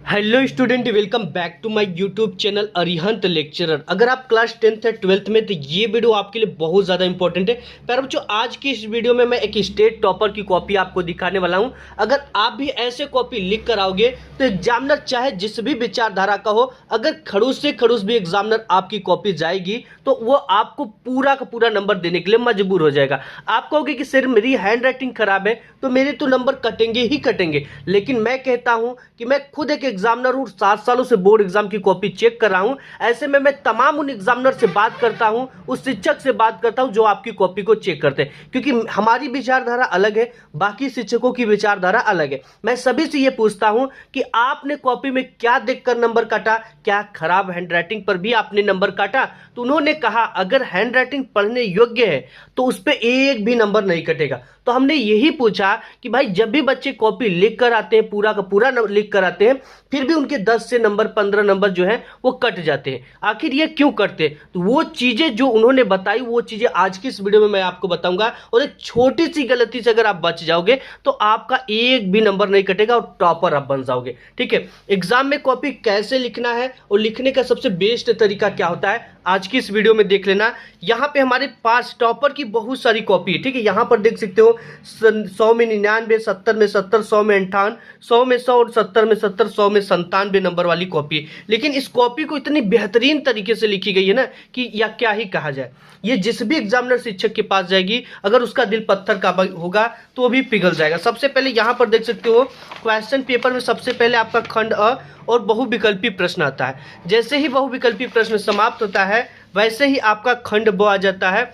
Hello student, welcome back to my YouTube channel Arihant lecturer. अगर आप class 10th या 12th में तो ये वीडियो आपके लिए बहुत ज़्यादा इंपॉर्टेंट है। प्यारे बच्चों, आज की इस वीडियो में मैं एक स्टेट टॉपर की कॉपी आपको दिखाने वाला हूं। अगर आप भी ऐसे कॉपी लिख कर आओगे तो एग्जामिनर चाहे जिस भी विचारधारा का हो, अगर खड़ूस से खड़ूस भी एग्जामिनर आपकी कॉपी जाएगी तो वो आपको पूरा का पूरा नंबर देने के लिए मजबूर हो जाएगा। आप कहोगे कि सर मेरी हैंड राइटिंग खराब है तो मेरे तो नंबर कटेंगे ही कटेंगे, लेकिन मैं कहता हूं कि मैं खुद एक एग्जामिनर हूं, 7 सालों से बोर्ड एग्जाम की कॉपी चेक कर रहा हूं। ऐसे में मैं तमाम उन एग्जामिनर से बात करता हूं, उस शिक्षक से बात करता हूं जो आपकी कॉपी को चेक करते हैं, क्योंकि हमारी विचारधारा अलग है, बाकी शिक्षकों की विचारधारा अलग है। मैं सभी से ये पूछता हूं कि आपने कॉपी में क्या देखकर नंबर काटा, क्या खराब हैंडराइटिंग पर भी आपने नंबर काटा? तो उन्होंने कहा अगर हैंडराइटिंग पढ़ने योग्य है तो उस पर एक भी नंबर नहीं कटेगा। तो हमने यही पूछा कि भाई जब भी बच्चे कॉपी लिख कर आते हैं, पूरा का पूरा लिख कर आते हैं, फिर भी उनके 10 से नंबर 15 नंबर जो है वो कट जाते हैं। आखिर ये क्यों कटते? तो वो चीजें जो उन्होंने बताई वो चीजें आज की इस वीडियो में मैं आपको बताऊंगा। और एक छोटी सी गलती से अगर आप बच जाओगे तो आपका एक भी नंबर नहीं कटेगा और टॉपर आप बन जाओगे। ठीक है, एग्जाम में कॉपी कैसे लिखना है और लिखने का सबसे बेस्ट तरीका क्या होता है आज की इस वीडियो में देख लेना। यहाँ पे हमारे पास टॉपर की बहुत सारी कॉपी है। ठीक है, यहाँ पर देख सकते हो 100 में 99, 70 में 70, 100 में 58, 100 में 100 और 70 में 70, 100 में 97 नंबर वाली कॉपी है। लेकिन इस कॉपी को इतनी बेहतरीन तरीके से लिखी गई है ना कि या क्या ही कहा जाए। ये जिस भी एग्जामिनर शिक्षक के पास जाएगी, अगर उसका दिल पत्थर का होगा तो वो भी पिघल जाएगा। सबसे पहले यहाँ पर देख सकते हो क्वेश्चन पेपर में सबसे पहले आपका खंड अ और बहुविकल्पी प्रश्न आता है। जैसे ही बहुविकल्पी प्रश्न समाप्त होता है वैसे ही आपका खंड ब आ जाता है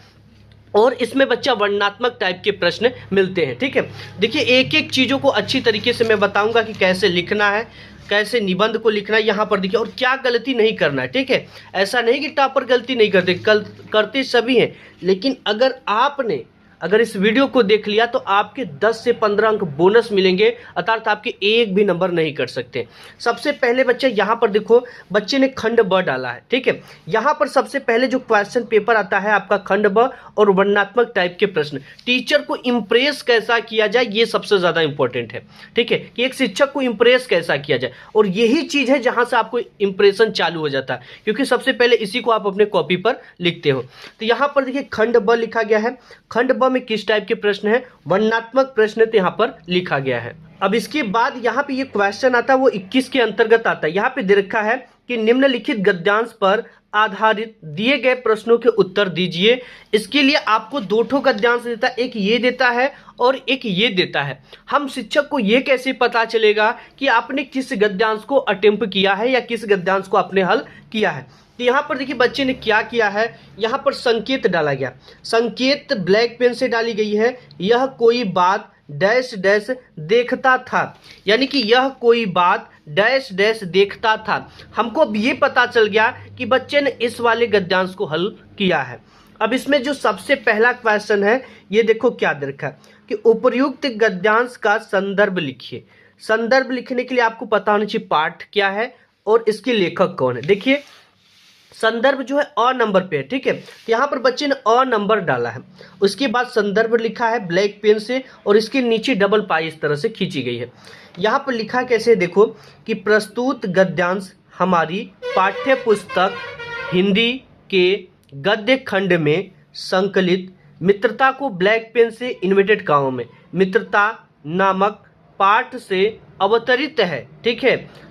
और इसमें बच्चा वर्णनात्मक टाइप के प्रश्न मिलते हैं। ठीक है, देखिए एक एक चीज़ों को अच्छी तरीके से मैं बताऊंगा कि कैसे लिखना है, कैसे निबंध को लिखना है। यहाँ पर देखिए और क्या गलती नहीं करना है। ठीक है, ऐसा नहीं कि टॉपर गलती नहीं करते, करते सभी हैं, लेकिन अगर इस वीडियो को देख लिया तो आपके 10 से 15 अंक बोनस मिलेंगे, अर्थात आपके एक भी नंबर नहीं कट सकते। सबसे पहले बच्चे यहाँ पर देखो, बच्चे ने खंड ब डाला है। ठीक है, यहाँ पर सबसे पहले जो क्वेश्चन पेपर आता है आपका खंड ब और वर्णनात्मक टाइप के प्रश्न। टीचर को इंप्रेस कैसा किया जाए ये सबसे ज़्यादा इंपॉर्टेंट है। ठीक है, कि एक शिक्षक को इंप्रेस कैसा किया जाए, और यही चीज़ है जहाँ से आपको इंप्रेशन चालू हो जाता है, क्योंकि सबसे पहले इसी को आप अपने कॉपी पर लिखते हो। तो यहाँ पर देखिए खंड ब लिखा गया है। खंड ब में किस टाइप के प्रश्न है? वर्णनात्मक प्रश्न तो यहाँ पर लिखा गया है। अब इसके बाद यहाँ पे ये क्वेश्चन आता है वो 21 के अंतर्गत आता है। यहाँ पे दे रखा है कि निम्नलिखित गद्यांश पर आधारित दिए गए प्रश्नों के उत्तर दीजिए। इसके लिए आपको दो ठो गद्यांश देता है, एक ये देता है और एक ये देता है। हम शिक्षक को ये कैसे पता चलेगा कि आपने किस गद्यांश को अटेम्प्ट किया है या किस गद्यांश को आपने हल किया है? तो यहाँ पर देखिए बच्चे ने क्या किया है, यहाँ पर संकेत डाला गया। संकेत ब्लैक पेन से डाली गई है। यह कोई बात डैश डैश देखता था, यानी कि यह कोई बात डैश डैश देखता था। हमको अब ये पता चल गया कि बच्चे ने इस वाले गद्यांश को हल किया है। अब इसमें जो सबसे पहला क्वेश्चन है ये देखो क्या दे रखा है कि उपर्युक्त गद्यांश का संदर्भ लिखिए। संदर्भ लिखने के लिए आपको पता होना चाहिए पाठ क्या है और इसके लेखक कौन है। देखिए संदर्भ जो है अ नंबर पे है। ठीक है, तो यहाँ पर बच्चे ने अ नंबर डाला है, उसके बाद संदर्भ लिखा है ब्लैक पेन से और इसके नीचे डबल पाई इस तरह से खींची गई है। यहाँ पर लिखा कैसे देखो कि प्रस्तुत गद्यांश हमारी पाठ्य पुस्तक हिंदी के गद्य खंड में संकलित मित्रता को ब्लैक पेन से इन्वर्टेड कॉमा में मित्रता नामक पाठ से अवतरित है। ठीक है,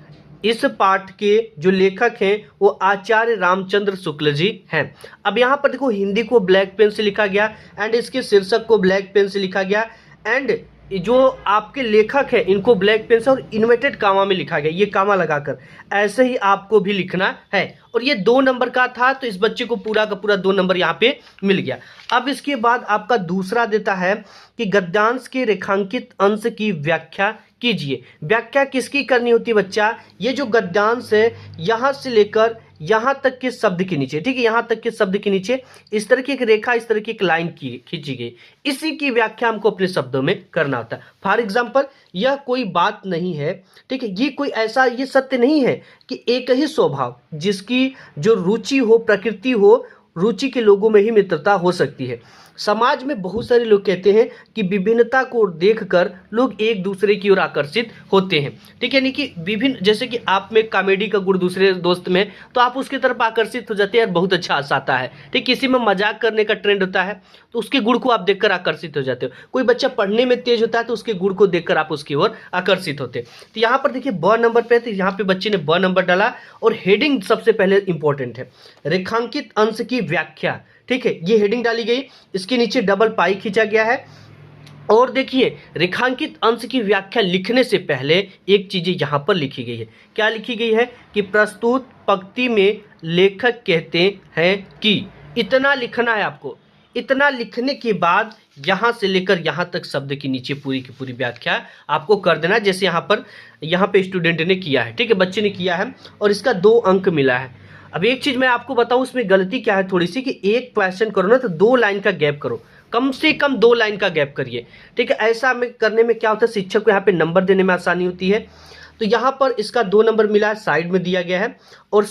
इस पाठ के जो लेखक हैं वो आचार्य रामचंद्र शुक्ल जी हैं। अब यहाँ पर देखो हिंदी को ब्लैक पेन से लिखा गया एंड इसके शीर्षक को ब्लैक पेन से लिखा गया एंड जो आपके लेखक हैं इनको ब्लैक पेन से और इन्वर्टेड कामा में लिखा गया, ये कामा लगाकर। ऐसे ही आपको भी लिखना है और ये 2 नंबर का था तो इस बच्चे को पूरा का पूरा 2 नंबर यहाँ पे मिल गया। अब इसके बाद आपका दूसरा देता है कि गद्यांश के रेखांकित अंश की व्याख्या कीजिए। व्याख्या किसकी करनी होती है बच्चा? ये जो गद्यांश है यहाँ से लेकर यहाँ तक के शब्द के नीचे, ठीक है, यहाँ तक के शब्द के नीचे इस तरह की एक रेखा, इस तरह की एक लाइन की खींची गई, इसी की व्याख्या हमको अपने शब्दों में करना होता है। फॉर एग्जाम्पल यह कोई बात नहीं है। ठीक है, ये कोई ऐसा ये सत्य नहीं है कि एक ही स्वभाव जिसकी जो रुचि हो, प्रकृति हो, रुचि के लोगों में ही मित्रता हो सकती है। समाज में बहुत सारे लोग कहते हैं कि विभिन्नता को देखकर लोग एक दूसरे की ओर आकर्षित होते हैं। ठीक है, यानी कि विभिन्न, जैसे कि आप में कॉमेडी का गुण दूसरे दोस्त में, तो आप उसकी तरफ आकर्षित हो जाते हैं और बहुत अच्छा हंसाता है। ठीक, किसी में मजाक करने का ट्रेंड होता है तो उसके गुण को आप देखकर आकर्षित हो जाते हो। कोई बच्चा पढ़ने में तेज होता है तो उसके गुण को देखकर आप उसकी ओर आकर्षित होते हैं। तो यहाँ पर देखिए ब नंबर पे है, तो यहाँ पे बच्चे ने ब नंबर डाला और हेडिंग सबसे पहले इंपॉर्टेंट है, रेखांकित अंश की व्याख्या। ठीक है, ये हेडिंग डाली गई, इसके नीचे डबल पाई खींचा गया है। और देखिए रेखांकित अंश की व्याख्या लिखने से पहले एक चीज यहां पर लिखी गई है। क्या लिखी गई है कि प्रस्तुत पंक्ति में लेखक कहते हैं कि, इतना लिखना है आपको। इतना लिखने के बाद यहां से लेकर यहां तक शब्द के नीचे पूरी की पूरी व्याख्या आपको कर देना, जैसे यहाँ पे स्टूडेंट ने किया है। ठीक है, बच्चे ने किया है और इसका 2 अंक मिला है। अब एक चीज मैं आपको बताऊं, इसमें गलती क्या है थोड़ी सी, कि एक क्वेश्चन करो ना तो 2 लाइन का गैप करो, कम से कम 2 लाइन का गैप करिए। ठीक है, ऐसा में करने में क्या होता है, शिक्षक को यहाँ पे नंबर देने में आसानी होती है। तो यहाँ पर इसका 2 नंबर मिला है, साइड में दिया गया है। और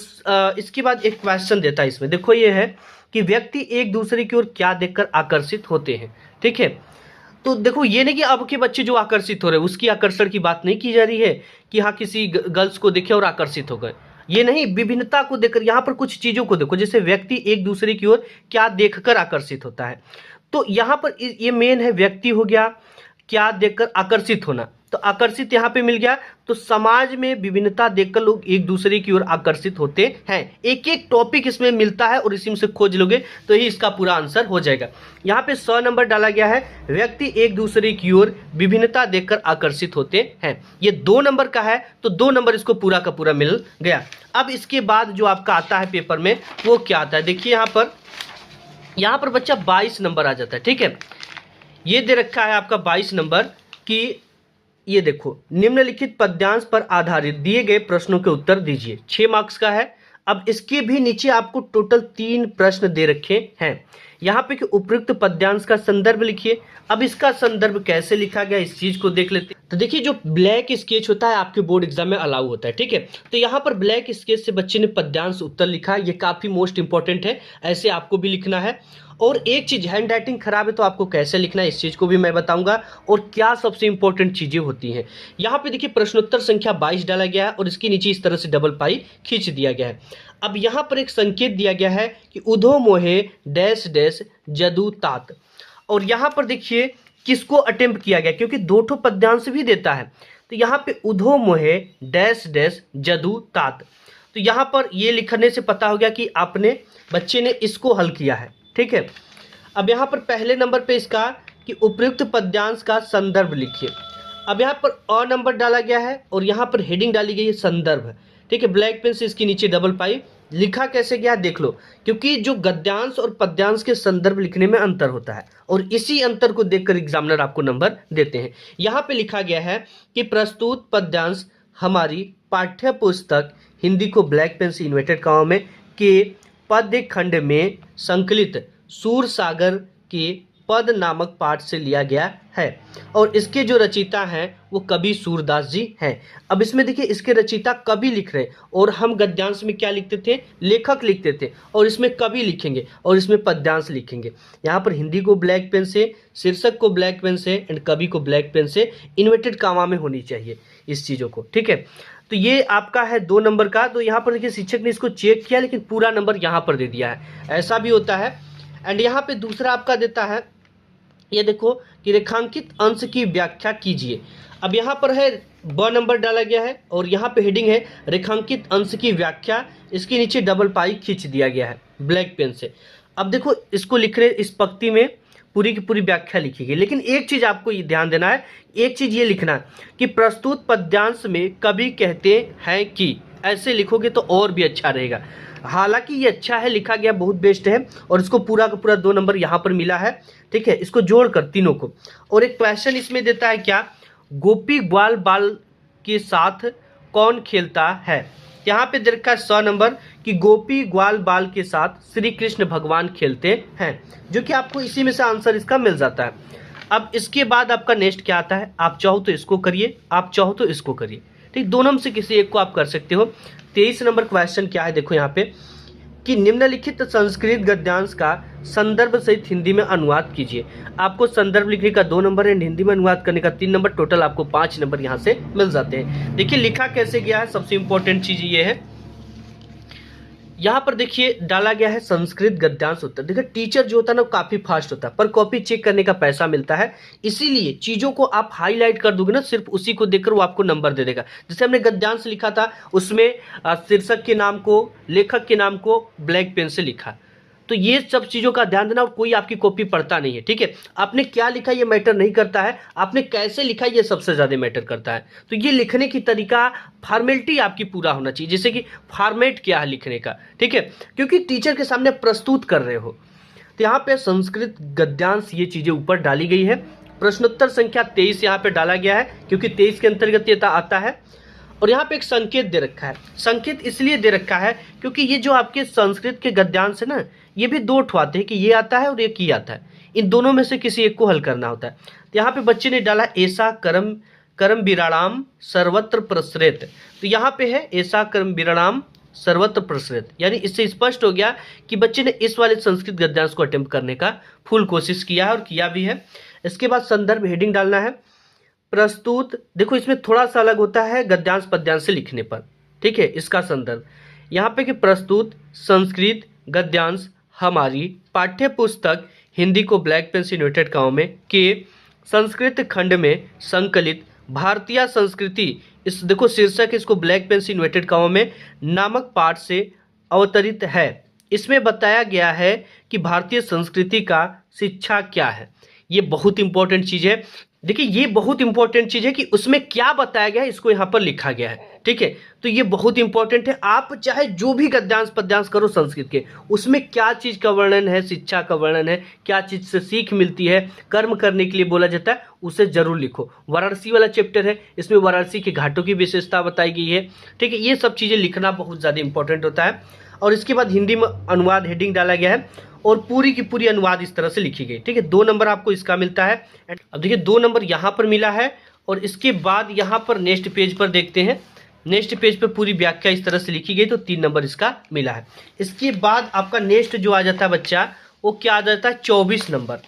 इसके बाद एक क्वेश्चन देता है इसमें, देखो ये है कि व्यक्ति एक दूसरे की ओर क्या देखकर आकर्षित होते हैं। ठीक है, तो देखो ये नहीं कि अब के बच्चे जो आकर्षित हो रहे हैं उसकी आकर्षण की बात नहीं की जा रही है कि हाँ किसी गर्ल्स को देखे और आकर्षित हो गए, ये नहीं। विभिन्नता को देखकर यहाँ पर कुछ चीजों को देखो, जैसे व्यक्ति एक दूसरे की ओर क्या देखकर आकर्षित होता है। तो यहाँ पर ये मेन है, व्यक्ति हो गया, क्या देखकर आकर्षित होना, तो आकर्षित यहाँ पे मिल गया। तो समाज में विभिन्नता देखकर लोग एक दूसरे की ओर आकर्षित होते हैं। एक एक टॉपिक इसमें मिलता है और इसी में से खोज लोगे तो ही इसका पूरा आंसर हो जाएगा। यहाँ पे 100 नंबर डाला गया है, व्यक्ति एक दूसरे की ओर विभिन्नता देखकर आकर्षित होते हैं। ये 2 नंबर का है तो 2 नंबर इसको पूरा का पूरा मिल गया। अब इसके बाद जो आपका आता है पेपर में वो क्या आता है, देखिए यहाँ पर बच्चा 22 नंबर आ जाता है। ठीक है, ये दे रखा है आपका 22 नंबर कि ये देखो, निम्नलिखित पद्यांश पर आधारित दिए गए प्रश्नों के उत्तर दीजिए। 6 मार्क्स का है। अब इसके भी नीचे आपको टोटल 3 प्रश्न दे रखे हैं। यहाँ पे कि उपयुक्त पद्यांश का संदर्भ लिखिए। अब इसका संदर्भ कैसे लिखा गया इस चीज को देख लेते हैं। तो देखिए जो ब्लैक स्केच होता है आपके बोर्ड एग्जाम में अलाउ होता है। ठीक है, तो यहाँ पर ब्लैक स्केच से बच्चे ने पद्यांश उत्तर लिखा है, ये काफी मोस्ट इंपॉर्टेंट है, ऐसे आपको भी लिखना है। और एक चीज, हैंड राइटिंग खराब है तो आपको कैसे लिखना है इस चीज को भी मैं बताऊंगा और क्या सबसे इंपॉर्टेंट चीजें होती हैं। यहाँ पे देखिए प्रश्नोत्तर संख्या 22 डाला गया है और इसके नीचे इस तरह से डबल पाई खींच दिया गया है। अब यहाँ पर एक संकेत दिया गया है कि उधो मोहे डैश डैश जदू तात, और यहाँ पर देखिए किसको अटेम्प्ट किया गया, क्योंकि 2 ठो पद्यांश भी देता है। तो यहाँ पे उधो मोहे डैश डैश जदू तात, तो यहाँ पर ये लिखने से पता हो गया कि आपने बच्चे ने इसको हल किया है। ठीक है, अब यहाँ पर पहले नंबर पे इसका कि उपयुक्त पद्यांश का संदर्भ लिखिए। अब यहाँ पर अ नंबर डाला गया है और यहाँ पर हेडिंग डाली गई है संदर्भ। ठीक है, ब्लैक पेन से इसके नीचे डबल पाई, लिखा कैसे गया देख लो, क्योंकि जो गद्यांश और पद्यांश के संदर्भ लिखने में अंतर होता है और इसी अंतर को देखकर एग्जामिनर आपको नंबर देते हैं। यहाँ पे लिखा गया है कि प्रस्तुत पद्यांश हमारी पाठ्य पुस्तक हिंदी को ब्लैक पेन से इन्वर्टेड कॉमा में के पद्य खंड में संकलित सूर सागर के पद नामक पाठ से लिया गया है और इसके जो रचयिता हैं वो कवि सूरदास जी हैं। अब इसमें देखिए इसके रचयिता कवि लिख रहे हैं और हम गद्यांश में क्या लिखते थे, लेखक लिखते थे, और इसमें कवि लिखेंगे और इसमें पद्यांश लिखेंगे। यहाँ पर हिंदी को ब्लैक पेन से, शीर्षक को ब्लैक पेन से एंड कवि को ब्लैक पेन से, इन्वर्टेड कॉमा में होनी चाहिए इस चीज़ों को। ठीक है, तो ये आपका है 2 नंबर का। तो यहाँ पर देखिए शिक्षक ने इसको चेक किया लेकिन पूरा नंबर यहाँ पर दे दिया है, ऐसा भी होता है। एंड यहाँ पे दूसरा आपका देता है, ये देखो कि रेखांकित अंश की व्याख्या कीजिए। अब यहाँ पर है ब नंबर डाला गया है और यहाँ पे हेडिंग है रेखांकित अंश की व्याख्या, इसके नीचे डबल पाई खींच दिया गया है ब्लैक पेन से। अब देखो इसको लिख रहे, इस पंक्ति में पूरी की पूरी व्याख्या लिखी गई, लेकिन एक चीज आपको ये ध्यान देना है, एक चीज ये लिखना है कि प्रस्तुत पद्यांश में कवि कहते हैं कि, ऐसे लिखोगे तो और भी अच्छा रहेगा। हालांकि ये अच्छा है, लिखा गया बहुत बेस्ट है और इसको पूरा का पूरा 2 नंबर यहाँ पर मिला है। ठीक है, इसको जोड़कर तीनों को। और एक क्वेश्चन इसमें देता है क्या, गोपी ग्वाल बाल के साथ कौन खेलता है। यहाँ पे दे रखा है 100 नंबर कि गोपी ग्वाल बाल के साथ श्री कृष्ण भगवान खेलते हैं, जो कि आपको इसी में से आंसर इसका मिल जाता है। अब इसके बाद आपका नेक्स्ट क्या आता है, आप चाहो तो इसको करिए, आप चाहो तो इसको करिए। ठीक, दोनों में से किसी एक को आप कर सकते हो। 23 नंबर क्वेश्चन क्या है देखो यहाँ पे कि निम्नलिखित संस्कृत गद्यांश का संदर्भ सहित हिंदी में अनुवाद कीजिए। आपको संदर्भ लिखने का 2 नंबर एंड हिंदी में अनुवाद करने का 3 नंबर, टोटल आपको 5 नंबर यहाँ से मिल जाते हैं। देखिए लिखा कैसे गया है, सबसे इंपॉर्टेंट चीज ये है, यहाँ पर देखिए डाला गया है संस्कृत गद्यांश उत्तर। देखिए टीचर जो होता है ना काफी फास्ट होता है, पर कॉपी चेक करने का पैसा मिलता है, इसीलिए चीजों को आप हाईलाइट कर दोगे ना, सिर्फ उसी को देखकर वो आपको नंबर दे देगा। जैसे हमने गद्यांश लिखा था, उसमें शीर्षक के नाम को, लेखक के नाम को ब्लैक पेन से लिखा। तो ये सब चीज़ों का ध्यान देना, और कोई आपकी कॉपी पढ़ता नहीं है, ठीक है। आपने क्या लिखा ये मैटर नहीं करता है, आपने कैसे लिखा ये सबसे ज़्यादा मैटर करता है। तो ये लिखने की तरीका, फॉर्मेलिटी आपकी पूरा होना चाहिए, जैसे कि फॉर्मेट क्या है लिखने का, ठीक है, क्योंकि टीचर के सामने प्रस्तुत कर रहे हो। तो यहाँ पे संस्कृत गद्यांश ये चीज़ें ऊपर डाली गई है। प्रश्नोत्तर संख्या 23 यहाँ पे डाला गया है, क्योंकि 23 के अंतर्गत ये आता है। और यहाँ पे एक संकेत दे रखा है। संकेत इसलिए दे रखा है क्योंकि ये जो आपके संस्कृत के गद्यांश है ना, ये भी 2 ठो आते हैं, कि ये आता है और एक ही आता है। इन दोनों में से किसी एक को हल करना होता है। तो यहाँ पे बच्चे ने डाला ऐसा कर्म कर्म विराणाम सर्वत्र प्रसृत। तो यहाँ पे है ऐसा कर्म विराणाम सर्वत्र प्रसृत, यानी इससे स्पष्ट हो गया कि बच्चे ने इस वाले संस्कृत गद्यांश को अटेम्प्ट करने का फुल कोशिश किया है और किया भी है। इसके बाद संदर्भ हेडिंग डालना है। प्रस्तुत, देखो इसमें थोड़ा सा अलग होता है गद्यांश पद्यांश से लिखने पर, ठीक है। इसका संदर्भ यहाँ पे कि प्रस्तुत संस्कृत गद्यांश हमारी पाठ्य पुस्तक हिंदी को ब्लैक पेन से इन्वर्टेड कॉमा में के संस्कृत खंड में संकलित भारतीय संस्कृति, इस देखो शीर्षक इसको ब्लैक पेन से इन्वर्टेड कॉमा में नामक पाठ से अवतरित है। इसमें बताया गया है कि भारतीय संस्कृति का शिक्षा क्या है। ये बहुत इंपॉर्टेंट चीज़ है। देखिए ये बहुत इंपॉर्टेंट चीज़ है कि उसमें क्या बताया गया है, इसको यहाँ पर लिखा गया है, ठीक है। तो ये बहुत इंपॉर्टेंट है। आप चाहे जो भी गद्यांश पद्यांश करो संस्कृत के, उसमें क्या चीज़ का वर्णन है, शिक्षा का वर्णन है, क्या चीज़ से सीख मिलती है, कर्म करने के लिए बोला जाता है, उसे जरूर लिखो। वाराणसी वाला चैप्टर है, इसमें वाराणसी के घाटों की विशेषता बताई गई है, ठीक है। ये सब चीज़ें लिखना बहुत ज़्यादा इंपॉर्टेंट होता है। और इसके बाद हिंदी में अनुवाद हेडिंग डाला गया है और पूरी की पूरी अनुवाद इस तरह से लिखी गई, ठीक है। 2 नंबर आपको इसका मिलता है। अब देखिए 2 नंबर यहाँ पर मिला है। और इसके बाद यहाँ पर नेक्स्ट पेज पर देखते हैं, नेक्स्ट पेज पर पूरी व्याख्या इस तरह से लिखी गई, तो 3 नंबर इसका मिला है। इसके बाद आपका नेक्स्ट जो आ जाता है बच्चा, वो क्या आ जाता है, 24 नंबर।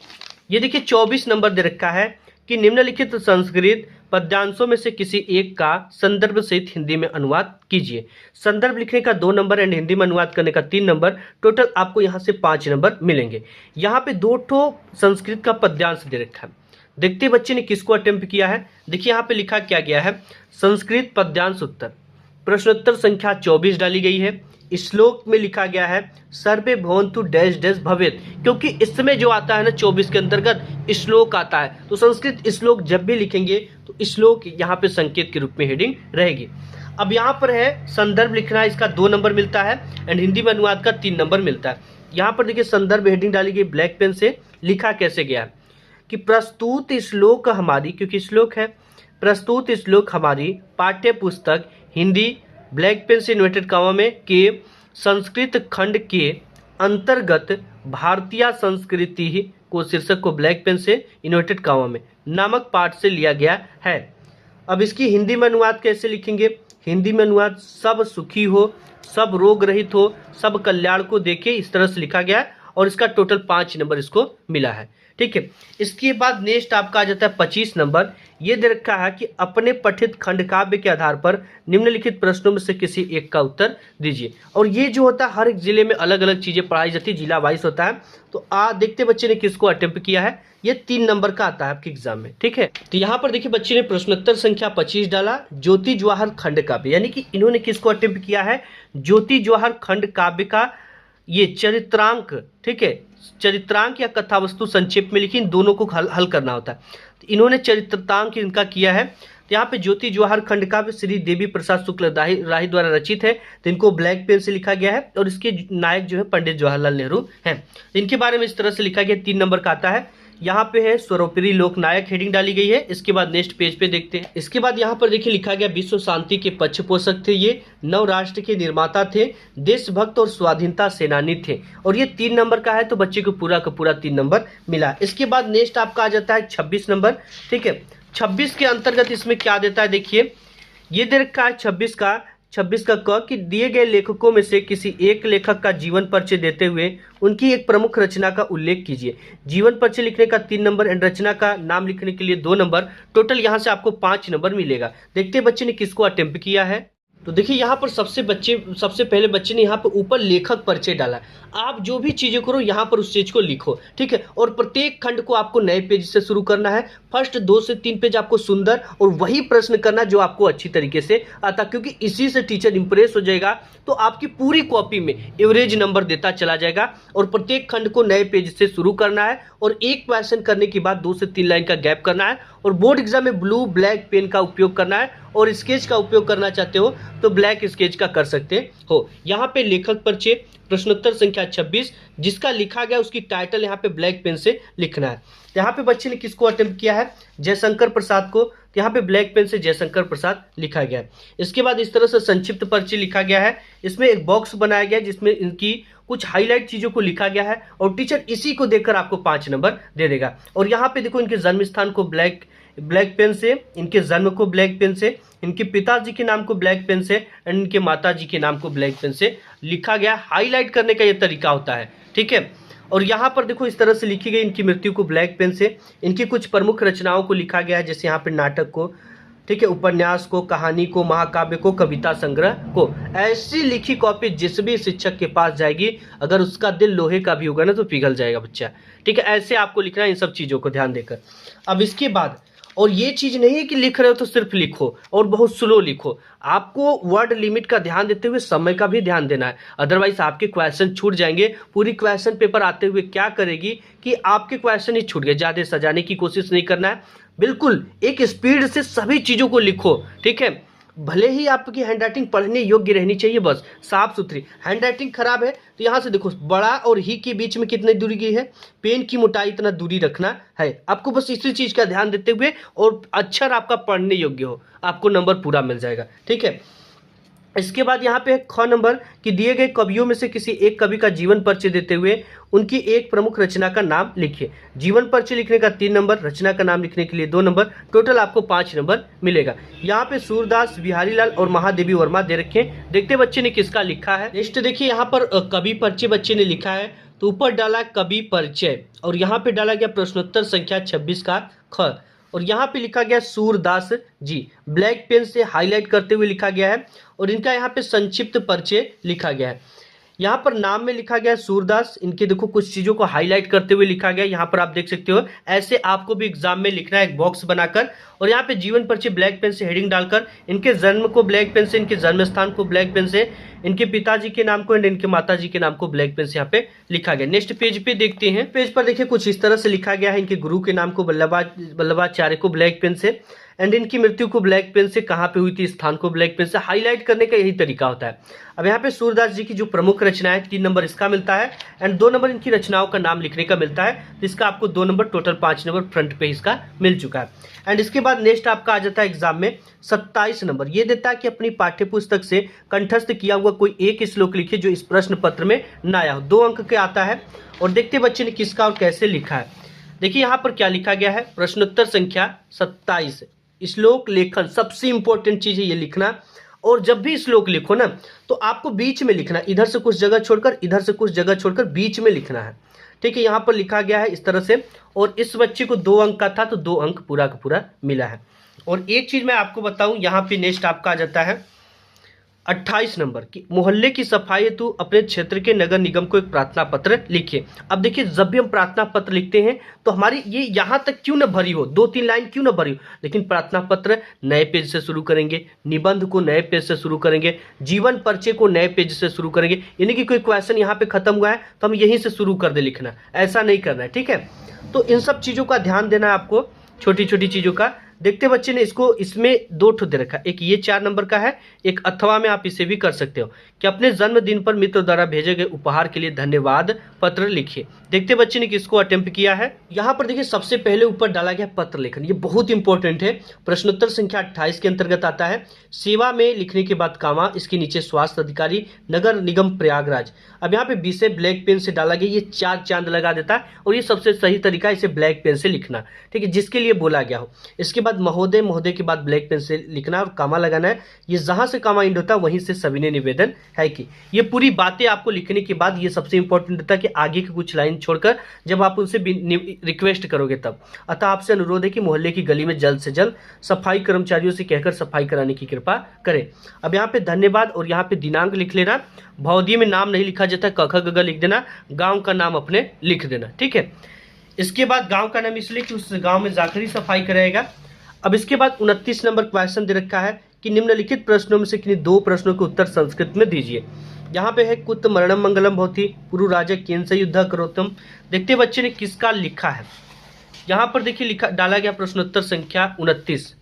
ये देखिए 24 नंबर दे रखा है कि निम्नलिखित संस्कृत पद्यांशों में से किसी एक का संदर्भ सहित हिंदी में अनुवाद कीजिए। संदर्भ लिखने का 2 नंबर एंड हिंदी में अनुवाद करने का 3 नंबर, टोटल आपको यहाँ से 5 नंबर मिलेंगे। यहाँ पे 2 ठो संस्कृत का पद्यांश दे रखा है। देखते बच्चे ने किसको अटेम्प्ट किया है। देखिए यहाँ पे लिखा क्या गया है, संस्कृत पद्यांश उत्तर, प्रश्नोत्तर संख्या 24 डाली गई है। श्लोक में लिखा गया है सर्वे भवन्तु डैश डैश भवेत्, क्योंकि इसमें जो आता है ना 24 के अंतर्गत श्लोक आता है, तो संस्कृत श्लोक जब भी लिखेंगे तो श्लोक यहाँ पे संकेत के रूप में हेडिंग रहेगी। अब यहाँ पर है संदर्भ लिखना है, इसका 2 नंबर मिलता है एंड हिंदी में अनुवाद का 3 नंबर मिलता है। यहाँ पर देखिए संदर्भ हेडिंग डाली गई ब्लैक पेन से, लिखा कैसे गया कि प्रस्तुत श्लोक हमारी, क्योंकि श्लोक है, प्रस्तुत श्लोक हमारी पाठ्य पुस्तक हिंदी ब्लैक पेन से इन्वर्टेड कॉमा में के संस्कृत खंड के अंतर्गत भारतीय संस्कृति को, शीर्षक को ब्लैक पेन से इन्वर्टेड कॉमा में नामक पाठ से लिया गया है। अब इसकी हिंदी में अनुवाद कैसे लिखेंगे। हिंदी में अनुवाद सब सुखी हो, सब रोग रहित हो, सब कल्याण को देखे, इस तरह से लिखा गया है और इसका टोटल 5 नंबर इसको मिला है, ठीक है। इसके बाद नेक्स्ट आपका आ जाता है 25 नंबर। ये दे रखा है कि अपने पठित खंड काव्य के आधार पर निम्नलिखित प्रश्नों में से किसी एक का उत्तर दीजिए। और ये जो होता है हर एक जिले में अलग अलग चीज़ें पढ़ाई जाती है, जिला वाइज होता है। तो देखते बच्चे ने किसको अटेम्प्ट किया है, ये 3 नंबर का आता है आपके एग्जाम में, ठीक है। तो यहाँ पर देखिए बच्चे ने प्रश्नोत्तर संख्या 25 डाला, ज्योति जवाहर खंड काव्य, यानी कि इन्होंने किसको अटेम्प्ट किया है, ज्योति जवाहर खंड काव्य का ये चरित्रांक, ठीक है, चरित्रांक या कथावस्तु संक्षेप में लिखी, इन दोनों को हल करना होता है। तो इन्होंने चरित्रांक इनका किया है। तो यहाँ पे ज्योति जवाहर खंड काव्य श्री देवी प्रसाद शुक्ल राही द्वारा रचित है, तो इनको ब्लैक पेन से लिखा गया है और इसके नायक जो है पंडित जवाहरलाल नेहरू हैं। इनके बारे में इस तरह से लिखा गया, 3 नंबर का आता है। यहाँ पे है स्वरूपरी लोकनायक हेडिंग डाली गई है। इसके बाद नेक्स्ट पेज पे देखते हैं। इसके बाद यहाँ पर देखिए लिखा गया विश्व शांति के पक्ष पोषक थे, ये नव राष्ट्र के निर्माता थे, देशभक्त और स्वाधीनता सेनानी थे। और ये 3 नंबर का है, तो बच्चे को पूरा का पूरा 3 नंबर मिला। इसके बाद नेक्स्ट आपका आ जाता है 26 नंबर, ठीक है। 26 के अंतर्गत इसमें क्या देता है, देखिए ये दे रखा है 26 का 26 का क कि दिए गए लेखकों में से किसी एक लेखक का जीवन परिचय देते हुए उनकी एक प्रमुख रचना का उल्लेख कीजिए। जीवन परिचय लिखने का 3 नंबर एंड रचना का नाम लिखने के लिए 2 नंबर, टोटल यहाँ से आपको 5 नंबर मिलेगा। देखते हैं बच्चे ने किसको अटेम्प्ट किया है। तो देखिए यहाँ पर सबसे पहले बच्चे ने यहाँ पर ऊपर लेखक परिचय डाला। आप जो भी चीज़ें करो यहाँ पर उस चीज़ को लिखो, ठीक है। और प्रत्येक खंड को आपको नए पेज से शुरू करना है। फर्स्ट 2 से 3 पेज आपको सुंदर और वही प्रश्न करना जो आपको अच्छी तरीके से आता, क्योंकि इसी से टीचर इंप्रेस हो जाएगा तो आपकी पूरी कॉपी में एवरेज नंबर देता चला जाएगा। और प्रत्येक खंड को नए पेज से शुरू करना है और एक क्वेश्चन करने के बाद 2 से 3 लाइन का गैप करना है। और बोर्ड एग्जाम में ब्लू ब्लैक पेन का उपयोग करना है और स्केच का उपयोग करना चाहते हो तो ब्लैक स्केच का कर सकते हो। यहाँ पे लेखक परिचय प्रश्नोत्तर संख्या 26 जिसका लिखा गया उसकी टाइटल यहाँ पे ब्लैक पेन से लिखना है। यहाँ पे बच्चे ने किसको अटेम्प्ट किया है, जयशंकर प्रसाद को, तो यहाँ पे ब्लैक पेन से जयशंकर प्रसाद लिखा गया है। इसके बाद इस तरह से संक्षिप्त परिचय लिखा गया है। इसमें एक बॉक्स बनाया गया है जिसमें इनकी कुछ हाईलाइट चीजों को लिखा गया है और टीचर इसी को देखकर आपको 5 नंबर दे देगा। और यहाँ पे देखो इनके जन्म स्थान को ब्लैक पेन से, इनके जन्म को ब्लैक पेन से, इनके पिताजी के नाम को ब्लैक पेन से एंड इनके माताजी के नाम को ब्लैक पेन से लिखा गया। हाईलाइट करने का ये तरीका होता है, ठीक है। और यहाँ पर देखो इस तरह से लिखी गई इनकी मृत्यु को ब्लैक पेन से, इनकी कुछ प्रमुख रचनाओं को लिखा गया है जैसे यहाँ पे नाटक को, ठीक है, उपन्यास को, कहानी को, महाकाव्य को, कविता संग्रह को। ऐसी लिखी कॉपी जिस भी शिक्षक के पास जाएगी अगर उसका दिल लोहे का भी होगा ना तो पिघल जाएगा बच्चा, ठीक है। ऐसे आपको लिखना है इन सब चीज़ों को ध्यान देकर। अब इसके बाद, और ये चीज़ नहीं है कि लिख रहे हो तो सिर्फ लिखो और बहुत स्लो लिखो, आपको वर्ड लिमिट का ध्यान देते हुए समय का भी ध्यान देना है, अदरवाइज आपके क्वेश्चन छूट जाएंगे। पूरी क्वेश्चन पेपर आते हुए क्या करेगी कि आपके क्वेश्चन ही छूट गए। ज़्यादा सजाने की कोशिश नहीं करना है, बिल्कुल एक स्पीड से सभी चीज़ों को लिखो, ठीक है। भले ही आपकी हैंडराइटिंग पढ़ने योग्य रहनी चाहिए, बस साफ सुथरी। हैंडराइटिंग खराब है तो यहाँ से देखो बड़ा और ही के बीच में कितनी दूरी गई है, पेन की मोटाई इतना दूरी रखना है आपको, बस इसी चीज़ का ध्यान देते हुए और अक्षर आपका पढ़ने योग्य हो, आपको नंबर पूरा मिल जाएगा, ठीक है। इसके बाद यहाँ पे ख नंबर कि दिए गए कवियों में से किसी एक कवि का जीवन परिचय देते हुए उनकी एक प्रमुख रचना का नाम लिखिए। जीवन परिचय लिखने का 3 नंबर, रचना का नाम लिखने के लिए 2 नंबर, टोटल आपको 5 नंबर मिलेगा। यहाँ पे सूरदास, बिहारी लाल और महादेवी वर्मा दे रखे हैं। देखते बच्चे ने किसका लिखा है। नेक्स्ट देखिए यहाँ पर कवि परिचय बच्चे ने लिखा है, तो ऊपर डाला कवि परिचय और यहाँ पे डाला गया प्रश्नोत्तर संख्या 26 का ख और यहाँ पे लिखा गया सूरदास जी, ब्लैक पेन से हाईलाइट करते हुए लिखा गया है। और इनका यहाँ पे संक्षिप्त परिचय लिखा गया है। यहाँ पर नाम में लिखा गया सूरदास, इनके देखो कुछ चीज़ों को हाईलाइट करते हुए लिखा गया, यहाँ पर आप देख सकते हो। ऐसे आपको भी एग्जाम में लिखना है एक बॉक्स बनाकर। और यहाँ पे जीवन परिचय ब्लैक पेन से हेडिंग डालकर, इनके जन्म को ब्लैक पेन से, इनके जन्म स्थान को ब्लैक पेन से, इनके पिताजी के नाम को एंड इनके माताजी के नाम को ब्लैक पेन से यहाँ पे लिखा गया। नेक्स्ट पेज पे देखते हैं। पेज पर देखिए कुछ इस तरह से लिखा गया है, इनके गुरु के नाम को वल्लभाचार्य को ब्लैक पेन से एंड इनकी मृत्यु को ब्लैक पेन से, कहाँ पे हुई थी स्थान को ब्लैक पेन से। हाईलाइट करने का यही तरीका होता है। अब यहाँ पे सूरदास जी की जो प्रमुख रचना है 3 नंबर इसका मिलता है एंड 2 नंबर इनकी रचनाओं का नाम लिखने का मिलता है, तो इसका आपको 2 नंबर, टोटल 5 नंबर फ्रंट पे इसका मिल चुका है। एंड इसके बाद नेक्स्ट आपका आ जाता है एग्जाम में 27 नंबर। ये देता है कि अपनी पाठ्य पुस्तक से कंठस्थ किया हुआ कोई एक श्लोक लिखिए जो इस प्रश्न पत्र में न आया हो। 2 अंक के आता है। और देखते बच्चे ने किसका और कैसे लिखा है। देखिए यहाँ पर क्या लिखा गया है, प्रश्नोत्तर संख्या 27 श्लोक लेखन। सबसे इंपॉर्टेंट चीज है ये लिखना। और जब भी श्लोक लिखो ना तो आपको बीच में लिखना, इधर से कुछ जगह छोड़कर, इधर से कुछ जगह छोड़कर बीच में लिखना है, ठीक है। यहाँ पर लिखा गया है इस तरह से। और इस बच्चे को 2 अंक का था तो 2 अंक पूरा का पूरा मिला है। और एक चीज मैं आपको बताऊं, यहाँ पे नेक्स्ट आपका आ जाता है 28 नंबर की मोहल्ले की सफाई हेतु अपने क्षेत्र के नगर निगम को एक प्रार्थना पत्र लिखिए। अब देखिए जब भी हम प्रार्थना पत्र लिखते हैं तो हमारी ये यहाँ तक क्यों न भरी हो, 2-3 लाइन क्यों न भरी हो, लेकिन प्रार्थना पत्र नए पेज से शुरू करेंगे, निबंध को नए पेज से शुरू करेंगे, जीवन परिचय को नए पेज से शुरू करेंगे। यानी कि कोई क्वेश्चन यहाँ पे खत्म हुआ है तो हम यहीं से शुरू कर दे लिखना, ऐसा नहीं करना है, ठीक है। तो इन सब चीज़ों का ध्यान देना है आपको, छोटी छोटी चीज़ों का। देखते बच्चे ने इसको, इसमें 2 ठो दे रखा, एक ये 4 नंबर का है, एक अथवा में आप इसे भी कर सकते हो कि अपने जन्मदिन पर मित्र द्वारा भेजे गए उपहार के लिए धन्यवाद पत्र लिखिए। देखते बच्चे ने किसको अटेम्प्ट किया है। यहाँ पर देखिए सबसे पहले ऊपर डाला गया पत्र लेखन, ये बहुत इंपॉर्टेंट है। प्रश्नोत्तर संख्या 28 के अंतर्गत आता है। सेवा में लिखने के बाद कामा, इसके नीचे स्वास्थ्य अधिकारी नगर निगम प्रयागराज। अब यहाँ पे विषय ब्लैक पेन से डाला गया, ये 4 चांद लगा देता है और ये सबसे सही तरीका है इसे ब्लैक पेन से लिखना, ठीक है, जिसके लिए बोला गया हो। इसके बाद बाद महोदय, महोदय के बाद ब्लैक पेन से लिखना है और कामा लगाना है। ये जहां से कामा इंड होता है वहीं से सविनय निवेदन है कि ये पूरी बातें आपको लिखने के बाद ये सबसे इंपॉर्टेंट होता है कि आगे की कुछ लाइन छोड़कर जब आप उनसे रिक्वेस्ट करोगे तब, अतः आपसे अनुरोध है कि मोहल्ले की गली में जल्द से जल्द सफाई कर्मचारियों से कहकर सफाई कराने की कृपा करें। अब यहाँ पे धन्यवाद और यहाँ पे दिनांक लिख लेना। भवदीय में नाम नहीं लिखा जाता, क ख ग घ लिख देना, गांव का नाम अपने लिख देना, ठीक है। इसके बाद गांव का नाम इसलिए कि उस गांव में जाकर ही सफाई कराएगा। अब इसके बाद 29 नंबर क्वेश्चन दे रखा है कि निम्नलिखित प्रश्नों में से किन्हीं 2 प्रश्नों के उत्तर संस्कृत में दीजिए। यहाँ पे है कुत मरणम मंगलम भवति, पुरु राजा केन से युद्ध करोतम। देखते बच्चे ने किसका लिखा है। यहाँ पर देखिए लिखा डाला गया प्रश्नोत्तर संख्या 29।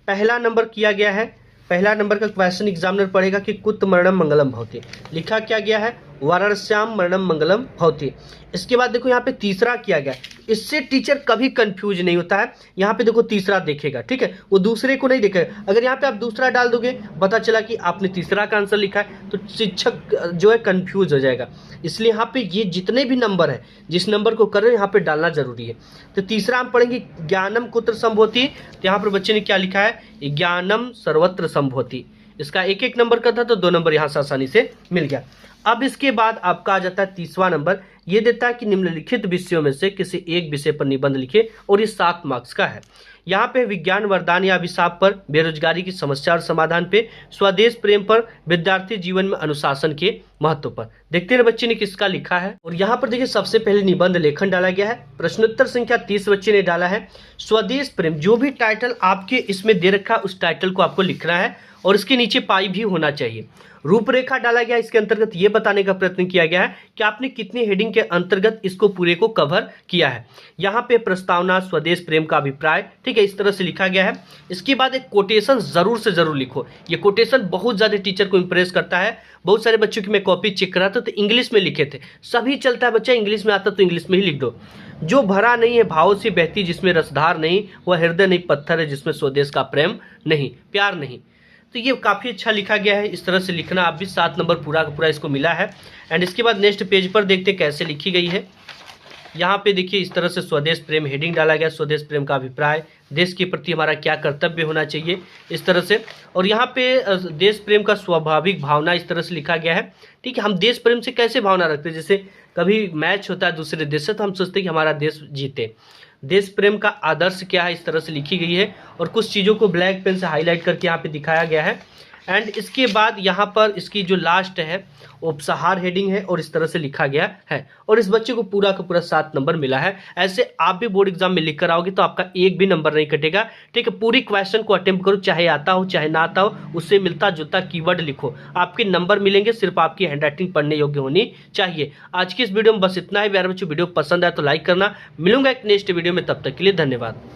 पहला नंबर किया गया है, पहला नंबर का क्वेश्चन एग्जामिनर पढ़ेगा कि कुत मरणम मंगलम भवति, लिखा क्या गया है वाराणस्याम मरणम मंगलम भवति। इसके बाद देखो यहाँ पे तीसरा किया गया, इससे टीचर कभी कंफ्यूज नहीं होता है। यहाँ पे देखो तीसरा देखेगा, ठीक है, वो दूसरे को नहीं देखेगा। अगर यहाँ पे आप दूसरा डाल दोगे पता चला कि आपने तीसरा का आंसर लिखा है तो शिक्षक जो है कंफ्यूज हो जाएगा। इसलिए यहाँ पे ये जितने भी नंबर है जिस नंबर को कर रहे हो यहाँ पे डालना जरूरी है। तो तीसरा हम पढ़ेंगे ज्ञानम कुत्र संभवति। तो यहाँ पर बच्चे ने क्या लिखा है, ज्ञानम सर्वत्र संभवति। इसका एक एक नंबर का था तो 2 नंबर यहाँ से आसानी से मिल गया। अब इसके बाद आपका आ जाता है तीसरा नंबर, ये देता है कि निम्नलिखित विषयों में से किसी एक विषय पर निबंध लिखे और ये 7 मार्क्स का है। यहाँ पे विज्ञान वरदान या अभिशाप पर, बेरोजगारी की समस्या और समाधान पे, स्वदेश प्रेम पर, विद्यार्थी जीवन में अनुशासन के महत्व पर। देखते हैं बच्चे ने किसका लिखा है। और यहाँ पर देखिए सबसे पहले निबंध लेखन डाला गया है। प्रश्नोत्तर संख्या 30 बच्चे ने डाला है स्वदेश प्रेम। जो भी टाइटल आपके इसमें दे रखा है उस टाइटल को आपको लिखना है और इसके नीचे पाई भी होना चाहिए। रूपरेखा डाला गया, इसके अंतर्गत ये बताने का प्रयत्न किया गया है कि आपने कितनी हेडिंग के अंतर्गत इसको पूरे को कवर किया है। यहाँ पे प्रस्तावना, स्वदेश प्रेम का अभिप्राय, ठीक है, इस तरह से लिखा गया है। इसके बाद एक कोटेशन जरूर से जरूर लिखो। ये कोटेशन बहुत ज्यादा टीचर को इंप्रेस करता है। बहुत सारे बच्चों की मैं कॉपी चेक करा था तो इंग्लिश में लिखे थे, सभी चलता है बच्चा इंग्लिश में आता तो इंग्लिश में ही लिख दो। जो भरा नहीं है भावों से बहती, जिसमें रसधार नहीं, वह हृदय नहीं पत्थर है, जिसमें स्वदेश का प्रेम नहीं, प्यार नहीं। तो ये काफ़ी अच्छा लिखा गया है, इस तरह से लिखना आप भी। 7 नंबर पूरा का पूरा इसको मिला है। एंड इसके बाद नेक्स्ट पेज पर देखते कैसे लिखी गई है। यहाँ पे देखिए इस तरह से स्वदेश प्रेम हेडिंग डाला गया, स्वदेश प्रेम का अभिप्राय, देश के प्रति हमारा क्या कर्तव्य होना चाहिए, इस तरह से। और यहाँ पे देश प्रेम का स्वाभाविक भावना इस तरह से लिखा गया है, ठीक है। हम देश प्रेम से कैसे भावना रखते हैं, जैसे कभी मैच होता है दूसरे देश से तो हम सोचते हैं कि हमारा देश जीते। देश प्रेम का आदर्श क्या है, इस तरह से लिखी गई है और कुछ चीज़ों को ब्लैक पेन से हाईलाइट करके यहाँ पे दिखाया गया है। एंड इसके बाद यहाँ पर इसकी जो लास्ट है उपसहार हेडिंग है और इस तरह से लिखा गया है। और इस बच्चे को पूरा का पूरा 7 नंबर मिला है। ऐसे आप भी बोर्ड एग्जाम में लिख कर आओगे तो आपका एक भी नंबर नहीं कटेगा, ठीक है। पूरी क्वेश्चन को अटेम्प्ट करो, चाहे आता हो चाहे ना आता हो, उससे मिलता जुलता कीवर्ड लिखो, आपके नंबर मिलेंगे। सिर्फ आपकी हैंडराइटिंग पढ़ने योग्य होनी चाहिए। आज की इस वीडियो में बस इतना है। प्यारे बच्चों, वीडियो पसंद आया तो लाइक करना। मिलूंगा एक नेक्स्ट वीडियो में, तब तक के लिए धन्यवाद।